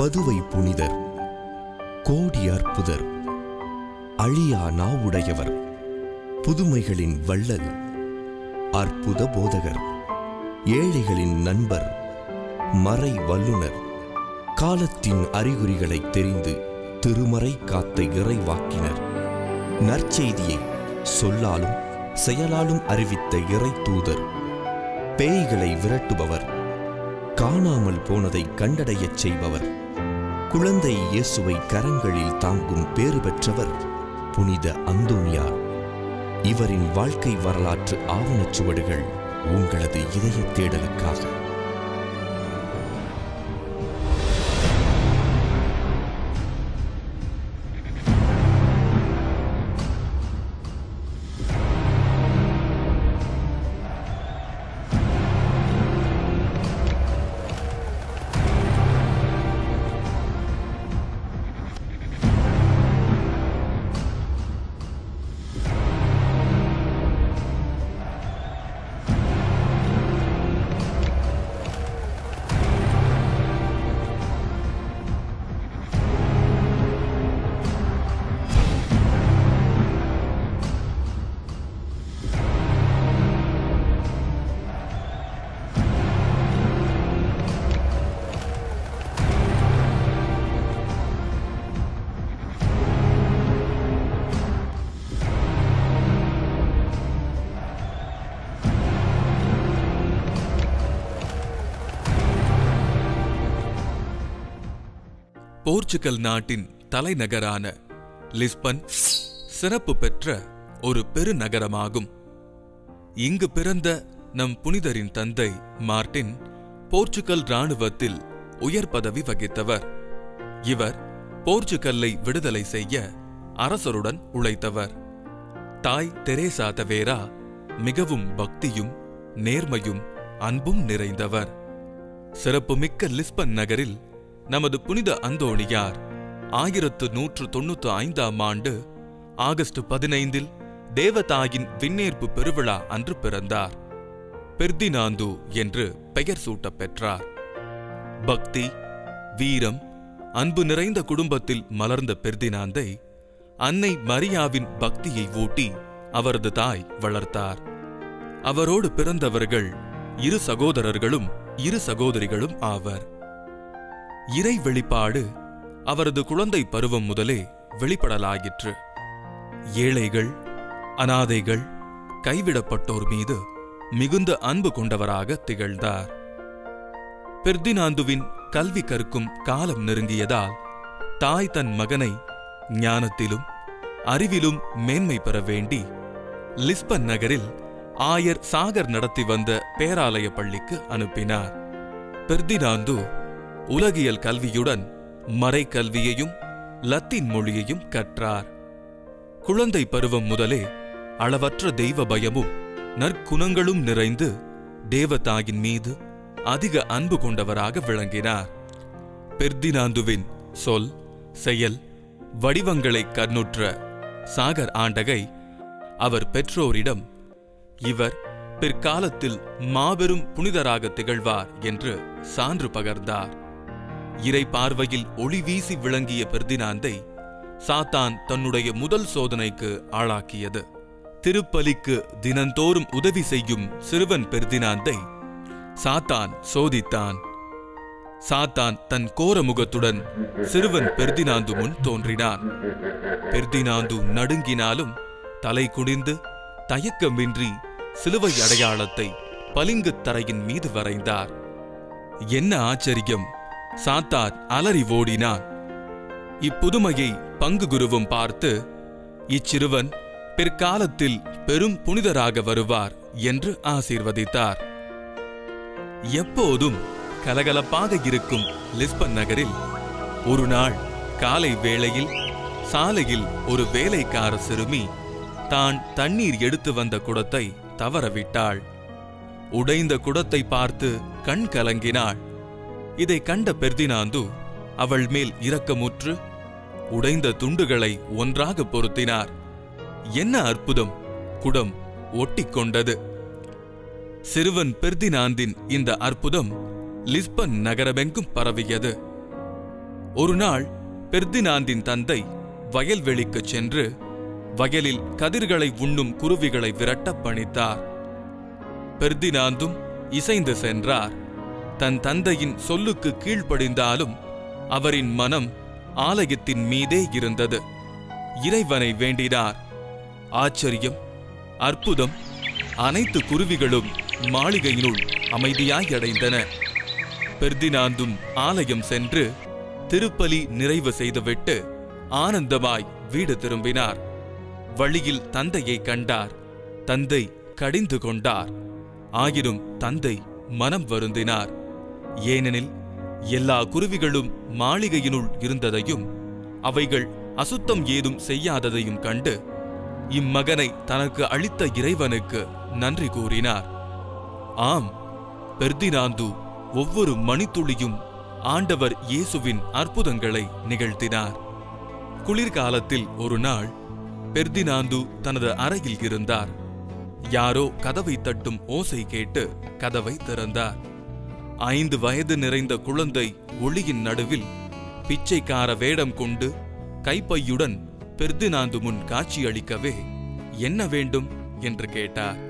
பதுவை புனிதர், கோடி அற்புதர், அழியா நாவுடையவர், புதுமைகளின் வள்ளல், அற்புத போதகர், ஏழைகளின் நண்பர், மறை வல்லுனர், காலத்தின் அறிகுறிகளை தெரிந்து திருமறை காத்த இறைவாக்கினர், நற்செய்தியை சொல்லாலும் செயலாலும் அறிவித்த இறை தூதர், பேய்களை விரட்டுபவர், காணாமல் போனதை கண்டடையச் செய்பவர், குழந்தை இயேசுவை கரங்களில் தாங்கும் பேறு பெற்றவர் புனித அந்தோனியார். இவரின் வாழ்க்கை வரலாற்று ஆவணச்சுவடுகள் உங்களது இதய தேடலுக்காக. போர்ச்சுகல் நாட்டின் தலைநகரான லிஸ்பன் சிறப்பு பெற்ற ஒரு பெருநகரமாகும். இங்கு பிறந்த நம் புனிதரின் தந்தை மார்ட்டின் போர்ச்சுகல் இராணுவத்தில் உயர் பதவி வகித்தவர். இவர் போர்ச்சுகல்லை விடுதலை செய்ய அரசருடன் உழைத்தவர். தாய் தெரேசா தவேரா மிகவும் பக்தியும் நேர்மையும் அன்பும் நிறைந்தவர். சிறப்புமிக்க லிஸ்பன் நகரில் நமது புனித அந்தோணியார் 1195ஆம் ஆண்டு ஆகஸ்ட் 15 தேவதாயின் விண்ணேற்பு பெருவிழா அன்று பிறந்தார். பெர்தினாந்து என்று பெயர் சூட்டப் பெற்றார். பக்தி, வீரம், அன்பு நிறைந்த குடும்பத்தில் மலர்ந்த பெர்தினாந்தை அன்னை மரியாவின் பக்தியை ஊட்டி அவரது தாய் வளர்த்தார். அவரோடு பிறந்தவர்கள் 2 சகோதரர்களும் 2 சகோதரிகளும் ஆவர். இறை வெளிப்பாடு அவரது குழந்தை பருவம் முதலே வெளிப்படலாயிற்று. ஏழைகள், அனாதைகள், கைவிடப்பட்டோர் மீது மிகுந்த அன்பு கொண்டவராக திகழ்ந்தார். பெர்தினாந்துவின் கல்வி கற்கும் காலம் நெருங்கியதால் தாய் தன் மகனை ஞானத்திலும் அறிவிலும் மேன்மை பெற வேண்டி லிஸ்பன் நகரில் ஆயர் சாகர் நடத்தி வந்த பேராலய பள்ளிக்கு அனுப்பினார். பெர்தினாந்து உலகியல் கல்வியுடன் மறை கல்வியையும் லத்தீன் மொழியையும் கற்றார். குழந்தை பருவம் முதலே அளவற்ற தெய்வ பயமும் நற்குணங்களும் நிறைந்து தேவதாயின் மீது அதிக அன்பு கொண்டவராக விளங்கினார். பெர்தினாந்துவின் சொல், செயல், வடிவங்களை கண்ணுற்ற சாகர் ஆண்டகை அவர் பெற்றோரிடம் இவர் பிற்காலத்தில் மாபெரும் புனிதராக திகழ்வார் என்று சான்று பகர்ந்தார். இறை பார்வையில் ஒளி வீசி விளங்கிய பெர்தினாந்தை சாத்தான் தன்னுடைய முதல் சோதனைக்கு ஆளாக்கியது. திருப்பலிக்கு தினந்தோறும் உதவி செய்யும் சிறுவன் பெர்தினாந்தை சாத்தான் சோதித்தான். சாத்தான் தன் கோர முகத்துடன் சிறுவன் பெர்தினாந்து முன் தோன்றினான். பெர்தினாந்து நடுங்கினாலும் தலை குனிந்து தயக்கமின்றி சிலுவை அடையாளத்தை பளிங்குத் தரையின் மீது வரைந்தார். என்ன ஆச்சரியம்! சாத்தான் அலறி ஓடினான். இப்புதுமையை பங்கு குருவும் பார்த்து இச்சிறுவன் பிற்காலத்தில் பெரும் புனிதராக வருவார் என்று ஆசீர்வதித்தார். எப்போதும் கலகலப்பாக இருக்கும் லிஸ்பன் நகரில் ஒரு நாள் காலை வேளையில் சாலையில் ஒரு வேலைக்கார சிறுமி தான் தண்ணீர் எடுத்து வந்த குடத்தை தவறவிட்டாள். உடைந்த குடத்தை பார்த்து கண் கலங்கினாள். இதை கண்ட பெர்தினாந்து அவள் மேல் இரக்கமுற்று உடைந்த துண்டுகளை ஒன்றாக பொருத்தினார். என்ன அற்புதம்! குடம் ஒட்டிக்கொண்டது. சிறுவன் பெர்தினாந்தின் இந்த அற்புதம் லிஸ்பன் நகரமெங்கும் பரவியது. ஒரு நாள் பெர்தினாந்தின் தந்தை வயல்வெளிக்குச் சென்று வயலில் கதிர்களை உண்ணும் குருவிகளை விரட்டப் பணித்தார். பெர்தினாந்தும் இசைந்து சென்றார். தன் தந்தையின் சொல்லுக்கு கீழ்ப்படிந்தாலும் அவரின் மனம் ஆலயத்தின் மீதே இருந்தது. இறைவனை வேண்டினார். ஆச்சரியம், அற்புதம்! அனைத்து குருவிகளும் மாளிகையினுள் அமைதியாய் அடைந்தன. பெர்தினாந்தும் ஆலயம் சென்று திருப்பலி நிறைவு செய்துவிட்டு ஆனந்தமாய் வீடு திரும்பினார். வழியில் தந்தையை கண்டார். தந்தை கடிந்து கொண்டார். ஆயினும் தந்தை மனம் வருந்தினார். ஏனெனில் எல்லா குருவிகளும் மாளிகையினுள் இருந்ததையும் அவைகள் அசுத்தம் ஏதும் செய்யாததையும் கண்டு இம்மகனை தனக்கு அளித்த இறைவனுக்கு நன்றி கூறினார். ஆம், பெர்தினாந்து ஒவ்வொரு மணித்துளியும் ஆண்டவர் இயேசுவின் அற்புதங்களை நிகழ்த்தினார். குளிர்காலத்தில் ஒரு நாள் பெர்தினாந்து தனது அறையில் இருந்தார். யாரோ கதவை தட்டும் ஓசை கேட்டு கதவை திறந்தார். 5 வயது நிறைந்த குழந்தை ஒளியின் நடுவில் பிச்சைக்கார வேடம் கொண்டு கைப்பையுடன் பெர்தினாந்து முன் காட்சியளிக்கவே, என்ன வேண்டும் என்று கேட்டார்.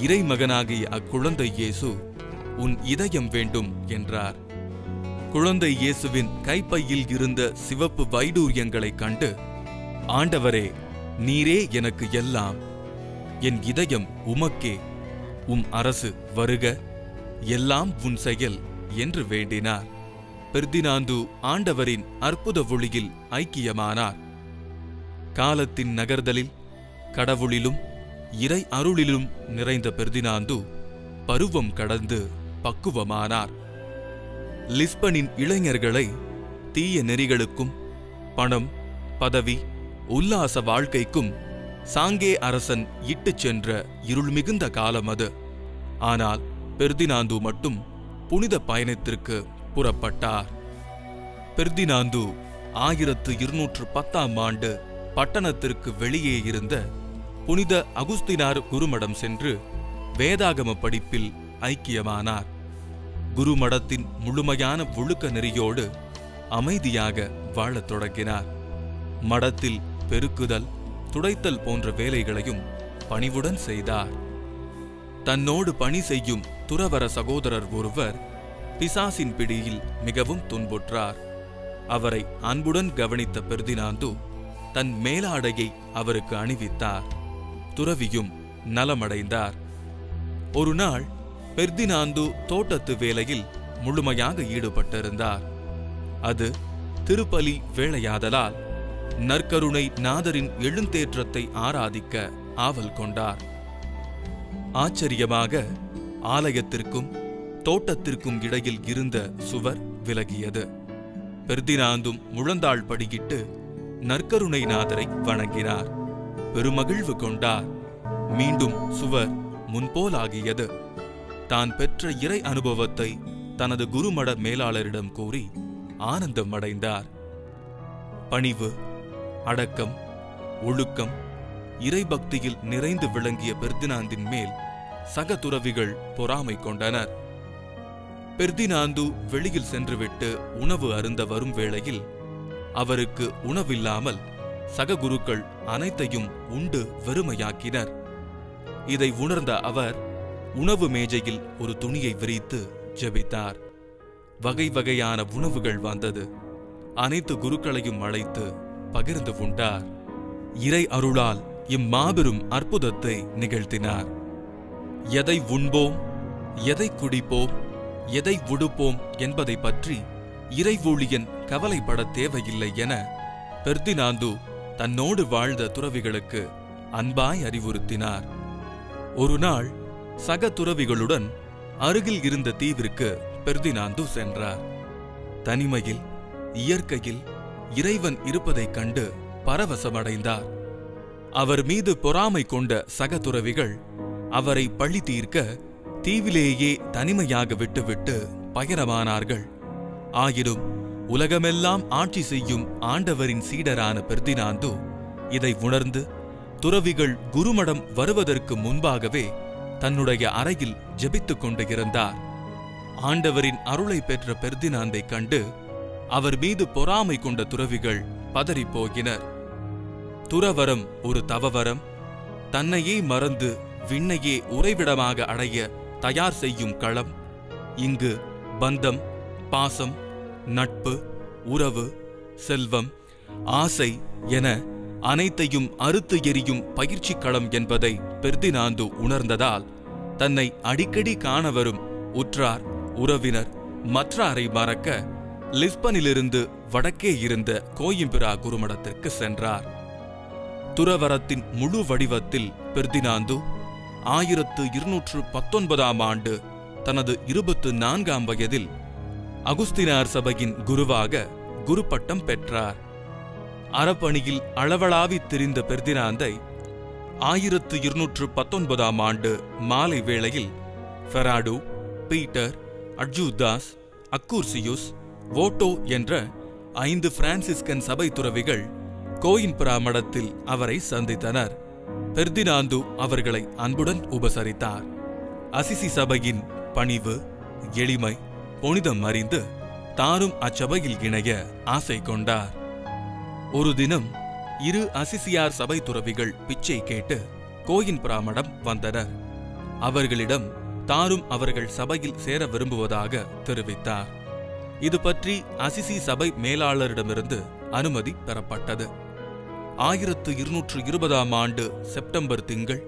இறைமகனாகிய அக்குழந்தை இயேசு, உன் இதயம் வேண்டும் என்றார். குழந்தை இயேசுவின் கைப்பையில் இருந்த சிவப்பு வைடூரியங்களைக் கண்டு, ஆண்டவரே, நீரே எனக்கு எல்லாம், என் இதயம் உமக்கே, உம் அரசு வருக, எல்லாம் உன் செயல் என்று வேண்டினார். பெர்தினாந்து ஆண்டவரின் அற்புத ஒளியில் ஐக்கியமானார். காலத்தின் நகர்தலில் கடவுளிலும் இறை அருளிலும் நிறைந்த பெர்தினாந்து பருவம் கடந்து பக்குவமானார். லிஸ்பனின் இளைஞர்களை தீய நெறிகளுக்கும் பணம், பதவி, உல்லாச வாழ்க்கைக்கும் சாங்கே அரசன் இட்டுச் சென்ற இருள் மிகுந்த காலம் அது. ஆனால் பெர்தினாந்து மட்டும் புனித பயணத்திற்கு புறப்பட்டார். பெர்தினாந்து 1210ஆம் ஆண்டு பட்டணத்திற்கு வெளியே இருந்த புனித அகுஸ்தினார் குருமடம் சென்று வேதாகம படிப்பில் ஐக்கியமானார். குருமடத்தின் முழுமையான ஒழுக்க நெறியோடு அமைதியாக வாழத் தொடங்கினார். மடத்தில் பெருக்குதல், துடைத்தல் போன்ற வேலைகளையும் பணிவுடன் செய்தார். தன்னோடு பணி செய்யும் துறவற சகோதரர் ஒருவர் பிசாசின் பிடியில் மிகவும் துன்புற்றார். அவரை அன்புடன் கவனித்த பெர்தினாந்து தன் மேலாடையை அவருக்கு அணிவித்தார். துறவியும் நலமடைந்தார். ஒரு நாள் பெர்தினாந்து தோட்டத்து வேலையில் முழுமையாக ஈடுபட்டிருந்தார். அது திருப்பலி வேளையாதலால் நற்கருணை நாதரின் எழுந்தேற்றத்தை ஆராதிக்க ஆவல் கொண்டார். ஆச்சரியமாக ஆலயத்திற்கும் தோட்டத்திற்கும் இடையில் இருந்த சுவர் விலகியது. பெர்தினாந்தும் முழந்தாள் படியிட்டு நற்கருணை நாதரை வணங்கினார். பெருமகிழ்வு கொண்டார். மீண்டும் சுவர் முன்போலாகியது. தான் பெற்ற இறை அனுபவத்தை தனது குருமட மேலாளரிடம் கூறி ஆனந்தம் அடைந்தார். பணிவு, அடக்கம், ஒழுக்கம், இறைபக்தியில் நிறைந்து விளங்கிய பெர்தினாந்தின் மேல் சக துறவிகள் பொறாமை கொண்டனர். பெர்தினாந்து வெளியில் சென்றுவிட்டு உணவு அருந்த வரும் வேளையில் அவருக்கு உணவில்லாமல் சக குருக்கள் அனைத்தையும் உண்டு வெறுமையாக்கினர். இதை உணர்ந்த அவர் உணவு மேஜையில் ஒரு துணியை விரித்து ஜெபித்தார். வகை வகையான உணவுகள் வந்தது. அனைத்து குருக்களையும் அழைத்து பகிர்ந்து உண்டார். இறை அருளால் இம்மாபெரும் அற்புதத்தை நிகழ்த்தினார். எதை உண்போம், எதை குடிப்போம், எதை உடுப்போம் என்பதை பற்றி இறை ஊழியன் கவலைப்பட தேவையில்லை என பெர்தினாந்து தன்னோடு வாழ்ந்த துறவிகளுக்கு அன்பாய் அறிவுறுத்தினார். ஒரு நாள் சக துறவிகளுடன் அருகில் இருந்த தீவிற்கு பெர்தினாந்து சென்றார். தனிமையில், இயற்கையில் இறைவன் இருப்பதைக் கண்டு பரவசமடைந்தார். அவர் மீது பொறாமை கொண்ட சக துறவிகள் அவரை பழி தீர்க்க தீவிலேயே தனிமையாக விட்டுவிட்டு பயணமானார்கள். ஆயினும் உலகமெல்லாம் ஆட்சி செய்யும் ஆண்டவரின் சீடரான பெர்தினாந்து இதை உணர்ந்து துறவிகள் குருமடம் வருவதற்கு முன்பாகவே தன்னுடைய அறையில் ஜெபித்துக் கொண்டு இருந்தார். ஆண்டவரின் அருளை பெற்ற பெர்தினாந்தை கண்டு அவர் மீது பொறாமை கொண்ட துறவிகள் பதறிப்போகினர். துறவரம் ஒரு தவவரம், தன்னையே மறந்து விண்ணையே உறைவிடமாக அடைய தயார் செய்யும் களம். இங்கு பந்தம், பாசம், நட்பு, உறவு, செல்வம், ஆசை என அனைத்தையும் அறுத்து எரியும் பயிற்சி களம் என்பதை பெர்தினாந்து உணர்ந்ததால் தன்னை அடிக்கடி காண வரும் உற்றார், உறவினர், மற்றாரை மறக்க லிஸ்பனிலிருந்து வடக்கே இருந்த கோயிம்பிரா குருமடத்திற்கு சென்றார். துறவரத்தின் முழு வடிவத்தில் பெர்தினாந்து 1219ஆம் ஆண்டு தனது 24ஆம் வயதில் அகுஸ்தினார் சபையின் குருவாக குருப்பட்டம் பெற்றார். அறப்பணியில் அளவளாவித் திரிந்த பெர்தினாந்தை 1219ஆம் ஆண்டு மாலை வேளையில் ஃபெராடோ, பீட்டர், அட்ஜூதாஸ், அக்கூர்சியுஸ், வோட்டோ என்ற 5 பிரான்சிஸ்கன் சபை துறவிகள் கோயிம்பிரா மடத்தில் அவரை சந்தித்தனர். பெர்தினாந்து அவர்களை அன்புடன் உபசரித்தார். அசிசி சபையின் பணிவு, எளிமை, புனிதம் அறிந்து தானும் அச்சபையில் இணைய ஆசை கொண்டார். ஒரு தினம் 2 அசிசியார் சபை துறவிகள் பிச்சை கேட்டு கோயிம்பிரா மடம் வந்தனர். அவர்களிடம் தானும் அவர்கள் சபையில் சேர விரும்புவதாக தெரிவித்தார். இது பற்றி அசிசி சபை மேலாளரிடமிருந்து அனுமதி பெறப்பட்டது. 1220ஆம் ஆண்டு செப்டம்பர் திங்கள்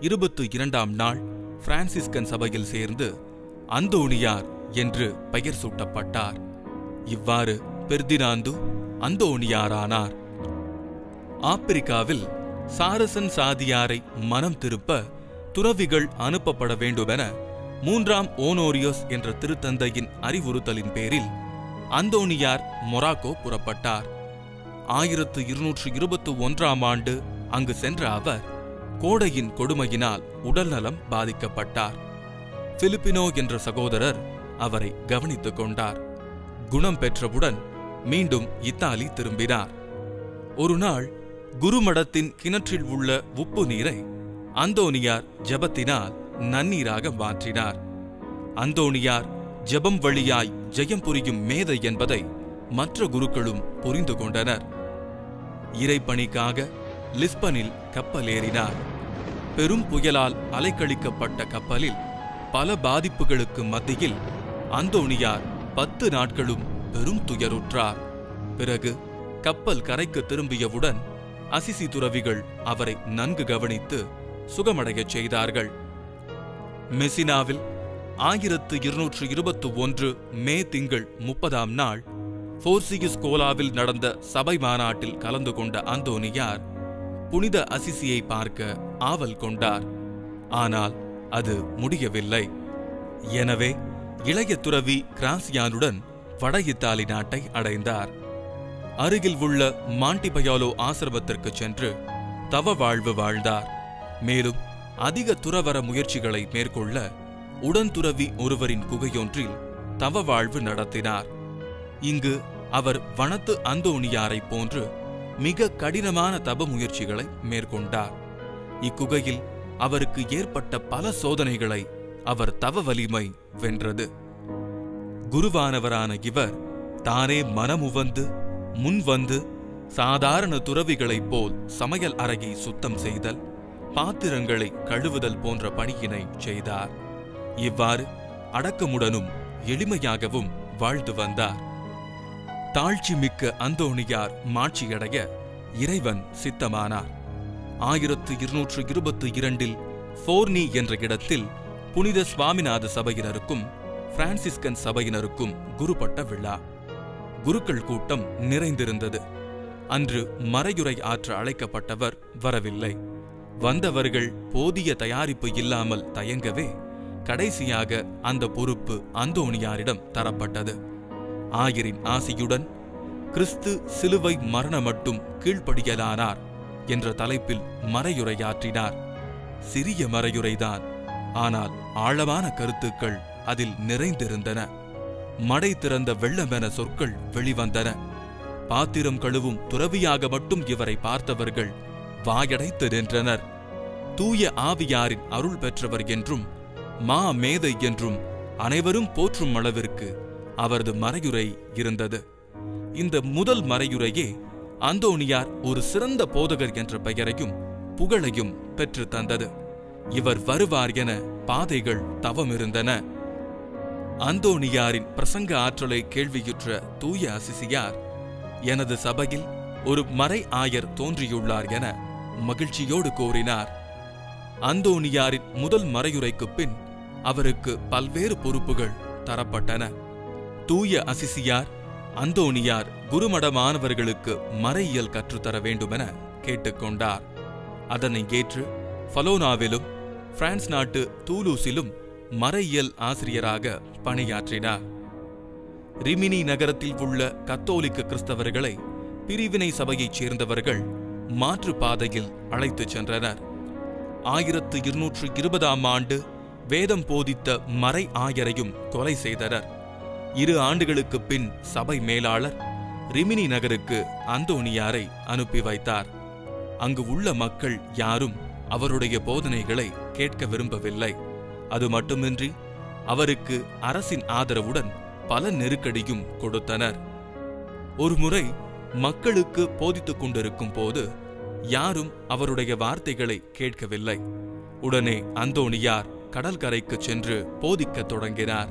22ஆம் நாள் பிரான்சிஸ்கன் சபையில் சேர்ந்து அந்தோணியார் என்று பெயர் சூட்டப்பட்டார். இவ்வாறு பெர்தினாந்து அந்தோணியாரானார். ஆப்பிரிக்காவில் சாரசன் சாதியாரை மனம் திருப்ப துறவிகள் அனுப்பப்பட வேண்டுமென 3ஆம் ஓனோரியோஸ் என்ற திருத்தந்தையின் அறிவுறுத்தலின் பேரில் அந்தோணியார் மொராக்கோ புறப்பட்டார். 1221ஆம் ஆண்டு அங்கு சென்ற அவர் கோடையின் கொடுமையினால் உடல்நலம் பாதிக்கப்பட்டார். பிலிப்பினோ என்ற சகோதரர் அவரை கவனித்துக் கொண்டார். குணம் பெற்றவுடன் மீண்டும் இத்தாலி திரும்பினார். ஒரு நாள் குருமடத்தின் கிணற்றில் உள்ள உப்பு நீரை அந்தோணியார் ஜெபத்தினால் நன்னீராக மாற்றினார். அந்தோணியார் ஜெபம் வழியாய் ஜெயம் புரியும் மேதை என்பதை மற்ற குருக்களும் புரிந்து கொண்டனர். இறைப்பணிக்காக லிஸ்பனில் கப்பல் ஏறினார். பெரும் புயலால் அலைக்கழிக்கப்பட்ட கப்பலில் பல பாதிப்புகளுக்கு மத்தியில் அந்தோணியார் 10 நாட்களும் பெரும் துயருற்றார். பிறகு கப்பல் கரைக்கு திரும்பியவுடன் அசிசி துறவிகள் அவரை நன்கு கவனித்து சுகமடையச் செய்தார்கள். மெசினாவில் 1221 மே திங்கள் 30ஆம் நாள் போர்சியுஸ் கோலாவில் நடந்த சபை மாநாட்டில் கலந்து கொண்ட அந்தோணியார் புனித அசிசியை பார்க்க ஆவல் கொண்டார். ஆனால் அது முடியவில்லை. எனவே இளைய துறவி கிராசியானுடன் வட இத்தாலி நாட்டை அடைந்தார். அருகில் உள்ள மாண்டிபயாலோ ஆசிரமத்திற்கு சென்று தவ வாழ்வு வாழ்ந்தார். மேலும் அதிக துறவர முயற்சிகளை மேற்கொள்ள உடன்துறவி ஒருவரின் குகையொன்றில் தவ வாழ்வு நடத்தினார். இங்கு அவர் வனத்து அந்தோணியாரை போன்று மிக கடினமான தப முயற்சிகளை மேற்கொண்டார். இக்குகையில் அவருக்கு ஏற்பட்ட பல சோதனைகளை அவர் தவ வலிமை வென்றது. குருவானவரான இவர் தானே மனமுவந்து முன்வந்து சாதாரண துறவிகளைப் போல் சமையல் அறையை சுத்தம் செய்தல், பாத்திரங்களை கழுவுதல் போன்ற பணியினை செய்தார். இவ்வாறு அடக்கமுடனும் எளிமையாகவும் வாழ்ந்து வந்தார். தாழ்ச்சி மிக்க அந்தோணியார் மாட்சியடைய இறைவன் சித்தமானார். 1222 போர்னி என்ற இடத்தில் புனித சுவாமிநாத சபையினருக்கும் பிரான்சிஸ்கன் சபையினருக்கும் குருப்பட்ட விழா. குருக்கள் கூட்டம் நிறைந்திருந்தது. அன்று மறையுரை ஆற்ற அழைக்கப்பட்டவர் வரவில்லை. வந்தவர்கள் போதிய தயாரிப்பு இல்லாமல் தயங்கவே கடைசியாக அந்த பொறுப்பு அந்தோணியாரிடம் தரப்பட்டது. ஆயரின் ஆசியுடன் கிறிஸ்து சிலுவை மரண மட்டும் கீழ்ப்படியலானார் என்ற தலைப்பில் மறையுரையாற்றினார். சிறிய மறையுரைதான், ஆனால் ஆழமான கருத்துக்கள் அதில் நிறைந்திருந்தன. மடை திறந்த வெள்ளமென சொற்கள் வெளிவந்தன. பாத்திரம் கழுவும் துறவியாக மட்டும் இவரை பார்த்தவர்கள் வாயடைத்து நின்றனர். தூய ஆவியாரின் அருள் பெற்றவர் என்றும் மா மேதை என்றும் அனைவரும் போற்றும் அளவிற்கு அவரது மறையுரை இருந்தது. இந்த முதல் மறையுரையே அந்தோணியார் ஒரு சிறந்த போதகர் என்ற பெயரையும் புகழையும் பெற்று தந்தது. இவர் வருவார் என பாதைகள் தவமிருந்தன. அந்தோணியாரின் பிரசங்க ஆற்றலை கேள்வியுற்ற தூய அசிசியார், எனது சபையில் ஒரு மறை ஆயர் தோன்றியுள்ளார் என மகிழ்ச்சியோடு கூறினார். அந்தோணியாரின் முதல் மறையுரைக்குப் பின் அவருக்கு பல்வேறு பொறுப்புகள் தரப்பட்டன. தூய அசிசியார் அந்தோணியார் குருமட மாணவர்களுக்கு மறையியல் கற்றுத்தர வேண்டுமென கேட்டுக்கொண்டார். அதனை ஏற்று ஃபலோனாவிலும் பிரான்ஸ் நாட்டு தூலூஸிலும் மறையியல் ஆசிரியராக பணியாற்றினார். ரிமினி நகரத்தில் உள்ள கத்தோலிக்க கிறிஸ்தவர்களை பிரிவினை சபையைச் சேர்ந்தவர்கள் மாற்று பாதையில் அழைத்துச் சென்றனர். 1220ஆம் ஆண்டு வேதம் போதித்த மறை ஆயரையும் கொலை செய்தனர். 2 ஆண்டுகளுக்குப் பின் சபை மேலாளர் ரிமினி நகருக்கு அந்தோணியாரை அனுப்பி வைத்தார். அங்கு உள்ள மக்கள் யாரும் அவருடைய போதனைகளை கேட்க விரும்பவில்லை. அது மட்டுமின்றி அவருக்கு அரசின் ஆதரவுடன் பல நெருக்கடியும் கொடுத்தனர். ஒருமுறை மக்களுக்கு போதித்துக் கொண்டிருக்கும் போது யாரும் அவருடைய வார்த்தைகளை கேட்கவில்லை. உடனே அந்தோணியார் கடற்கரைக்கு சென்று போதிக்கத் தொடங்கினார்.